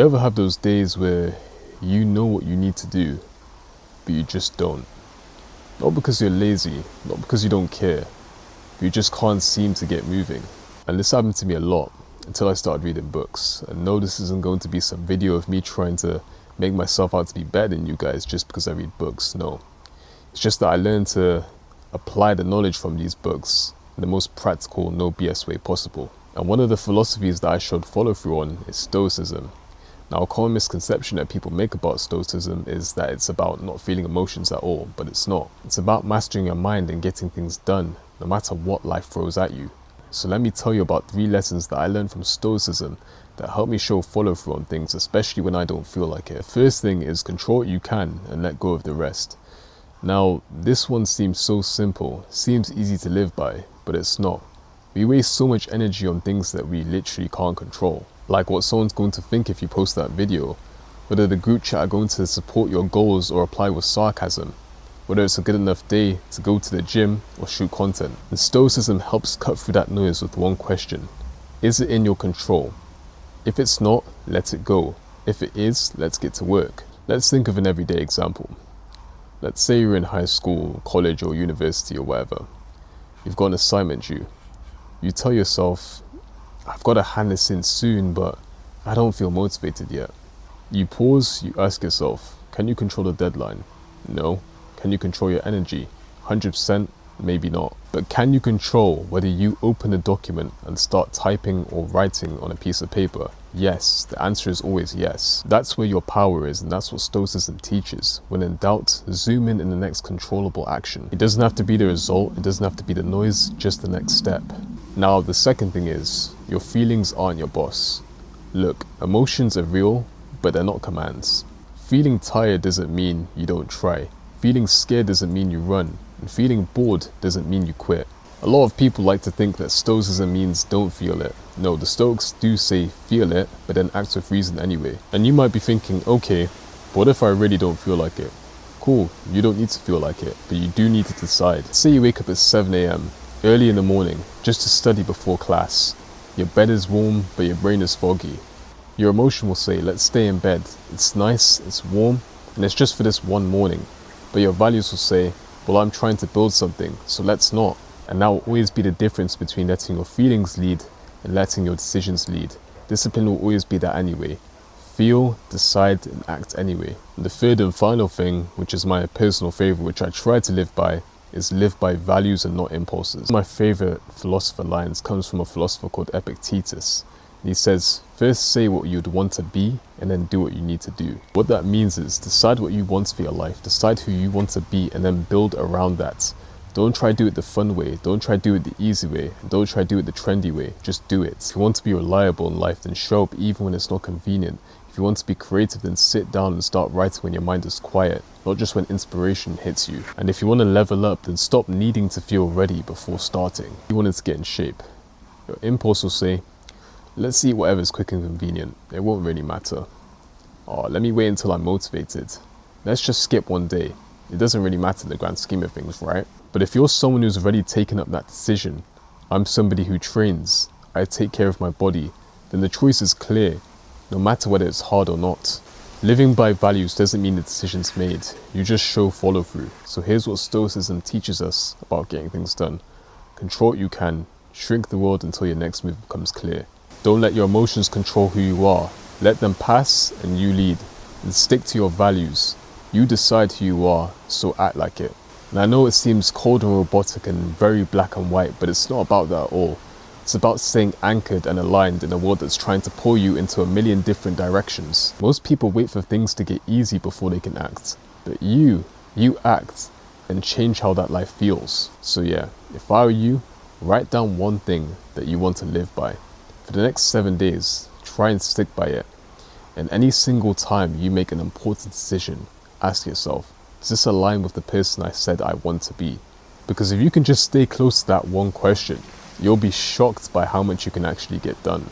you ever have those days where you know what you need to do, but you just don't? Not because you're lazy, not because you don't care, but you just can't seem to get moving. And this happened to me a lot until I started reading books. And no, this isn't going to be some video of me trying to make myself out to be better than you guys just because I read books. No, it's just that I learned to apply the knowledge from these books in the most practical, no BS way possible. And one of the philosophies that I should follow through on is Stoicism. Now, a common misconception that people make about Stoicism is that it's about not feeling emotions at all, but it's not. It's about mastering your mind and getting things done, no matter what life throws at you. So let me tell you about 3 lessons that I learned from Stoicism that help me show follow through on things, especially when I don't feel like it. First thing is control what you can and let go of the rest. Now, this one seems so simple, seems easy to live by, but it's not. We waste so much energy on things that we literally can't control. Like what someone's going to think if you post that video, whether the group chat are going to support your goals or apply with sarcasm, whether it's a good enough day to go to the gym or shoot content. And Stoicism helps cut through that noise with one question: is it in your control? If it's not, let it go. If it is, let's get to work. Let's think of an everyday example. Let's say you're in high school, college or university or whatever. You've got an assignment due. You tell yourself, I've got to hand this in soon, but I don't feel motivated yet. You pause, you ask yourself, can you control the deadline? No. Can you control your energy? 100%, maybe not. But can you control whether you open a document and start typing or writing on a piece of paper? Yes, the answer is always yes. That's where your power is, and that's what Stoicism teaches. When in doubt, zoom in the next controllable action. It doesn't have to be the result, it doesn't have to be the noise, just the next step. Now, the second thing is, your feelings aren't your boss. Look, emotions are real, but they're not commands. Feeling tired doesn't mean you don't try. Feeling scared doesn't mean you run. And feeling bored doesn't mean you quit. A lot of people like to think that Stoicism means don't feel it. No, the Stoics do say feel it, but then act with reason anyway. And you might be thinking, okay, but what if I really don't feel like it? Cool, you don't need to feel like it, but you do need to decide. Say you wake up at 7 AM, early in the morning, just to study before class. Your bed is warm, but your brain is foggy. Your emotion will say, let's stay in bed. It's nice, it's warm, and it's just for this one morning. But your values will say, well, I'm trying to build something, so let's not. And that will always be the difference between letting your feelings lead and letting your decisions lead. Discipline will always be that anyway. Feel, decide, and act anyway. And the third and final thing, which is my personal favorite, which I try to live by, is live by values and not impulses. My favorite philosopher lines comes from a philosopher called Epictetus. He says, first say what you'd want to be and then do what you need to do. What that means is decide what you want for your life, decide who you want to be, and then build around that. Don't try to do it the fun way, don't try to do it the easy way, and don't try to do it the trendy way, just do it. If you want to be reliable in life, then show up even when it's not convenient. If you want to be creative, then sit down and start writing when your mind is quiet, not just when inspiration hits you. And if you want to level up, then stop needing to feel ready before starting. You wanted to get in shape. Your impulse will say, let's eat whatever's quick and convenient. It won't really matter. Oh, let me wait until I'm motivated. Let's just skip one day. It doesn't really matter in the grand scheme of things, right? But if you're someone who's already taken up that decision, I'm somebody who trains, I take care of my body, then the choice is clear, no matter whether it's hard or not. Living by values doesn't mean the decision's made, you just show follow through. So here's what Stoicism teaches us about getting things done. Control what you can, shrink the world until your next move becomes clear. Don't let your emotions control who you are. Let them pass and you lead. And stick to your values. You decide who you are, so act like it. And I know it seems cold and robotic and very black and white, but it's not about that at all. It's about staying anchored and aligned in a world that's trying to pull you into a million different directions. Most people wait for things to get easy before they can act. But you act and change how that life feels. So yeah, if I were you, write down one thing that you want to live by. For the next 7 days, try and stick by it. And any single time you make an important decision, ask yourself, does this align with the person I said I want to be? Because if you can just stay close to that one question, you'll be shocked by how much you can actually get done.